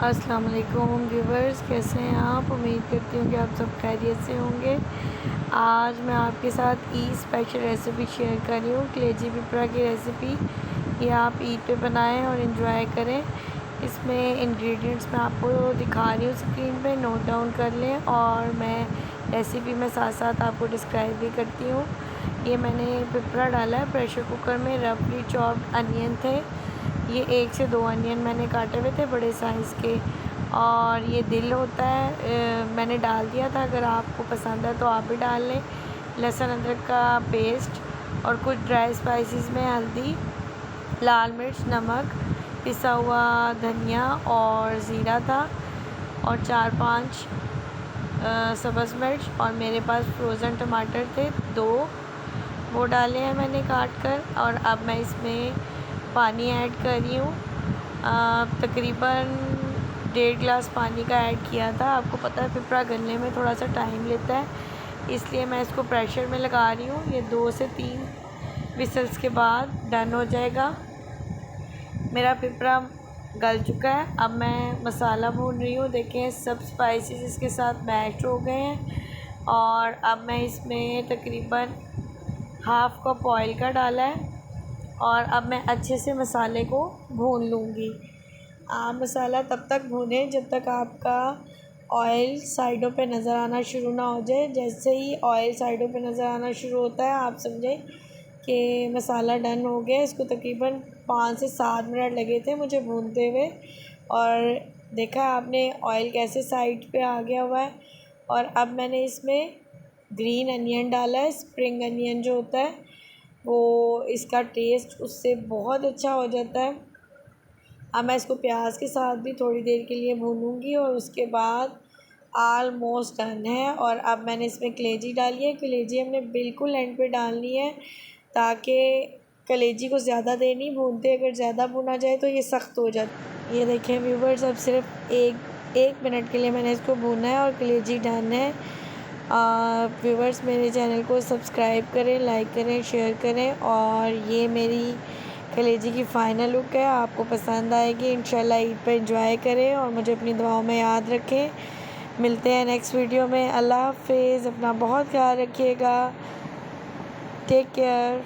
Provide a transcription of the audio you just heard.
अस्सलाम वालेकुम व्यूवर्स, कैसे हैं आप। उम्मीद करती हूँ कि आप सब खैरियत से होंगे। आज मैं आपके साथ ईद स्पेशल रेसिपी शेयर कर रही हूँ, कलेजी पिपरा की रेसिपी। ये आप ईद पे बनाएं और इन्जॉय करें। इसमें इंग्रेडिएंट्स मैं आपको दिखा रही हूँ स्क्रीन पे, नोट डाउन कर लें और मैं रेसिपी में साथ साथ आपको डिस्क्राइब भी करती हूँ। ये मैंने पिपरा डाला है प्रेशर कुकर में। रफली चॉप्ड अनियन थे, ये 1 से 2 अनियन मैंने काटे हुए थे बड़े साइज़ के। और ये दिल होता है, मैंने डाल दिया था। अगर आपको पसंद है तो आप भी डाल लें। लहसुन अदरक का पेस्ट और कुछ ड्राई स्पाइसेस में हल्दी, लाल मिर्च, नमक, पिसा हुआ धनिया और ज़ीरा था, और 4-5 सब्ज़ मिर्च, और मेरे पास फ्रोज़न टमाटर थे 2, वो डाले हैं मैंने काट कर। और अब मैं इसमें पानी ऐड कर रही हूँ। तकरीबन 1.5 गिलास पानी का ऐड किया था। आपको पता है पिपरा गलने में थोड़ा सा टाइम लेता है, इसलिए मैं इसको प्रेशर में लगा रही हूँ। ये 2 से 3 विसल्स के बाद डन हो जाएगा। मेरा पिपरा गल चुका है। अब मैं मसाला भून रही हूँ। देखें, सब स्पाइसेस इसके साथ मैश हो गए हैं। और अब मैं इसमें तकरीबन हाफ़ कप ऑयल का डाला है, और अब मैं अच्छे से मसाले को भून लूँगी। आप मसाला तब तक भूनें जब तक आपका ऑयल साइडों पे नज़र आना शुरू ना हो जाए। जैसे ही ऑयल साइडों पे नज़र आना शुरू होता है, आप समझें कि मसाला डन हो गया। इसको तकरीबन 5 से 7 मिनट लगे थे मुझे भूनते हुए। और देखा आपने ऑयल कैसे साइड पे आ गया हुआ है। और अब मैंने इसमें ग्रीन अनियन डाला है। स्प्रिंग अनियन जो होता है, वो इसका टेस्ट उससे बहुत अच्छा हो जाता है। अब मैं इसको प्याज के साथ भी थोड़ी देर के लिए भूनूंगी, और उसके बाद आलमोस्ट डन है। और अब मैंने इसमें कलेजी डाली है। कलेजी हमने बिल्कुल एंड पे डालनी है, ताकि कलेजी को ज़्यादा देर नहीं भूनते। अगर ज़्यादा भुना जाए तो ये सख्त हो जाता है। ये देखें व्यूवर्स, अब सिर्फ एक मिनट के लिए मैंने इसको भूना है और कलेजी डन है। व्यूवर्स, मेरे चैनल को सब्सक्राइब करें, लाइक करें, शेयर करें। और ये मेरी कलेजी की फ़ाइनल लुक है। आपको पसंद आएगी इंशाल्लाह। ईद पर एंजॉय करें और मुझे अपनी दुआओं में याद रखें। मिलते हैं नेक्स्ट वीडियो में। अल्लाह हाफ़िज़। अपना बहुत ख्याल रखिएगा। Take care.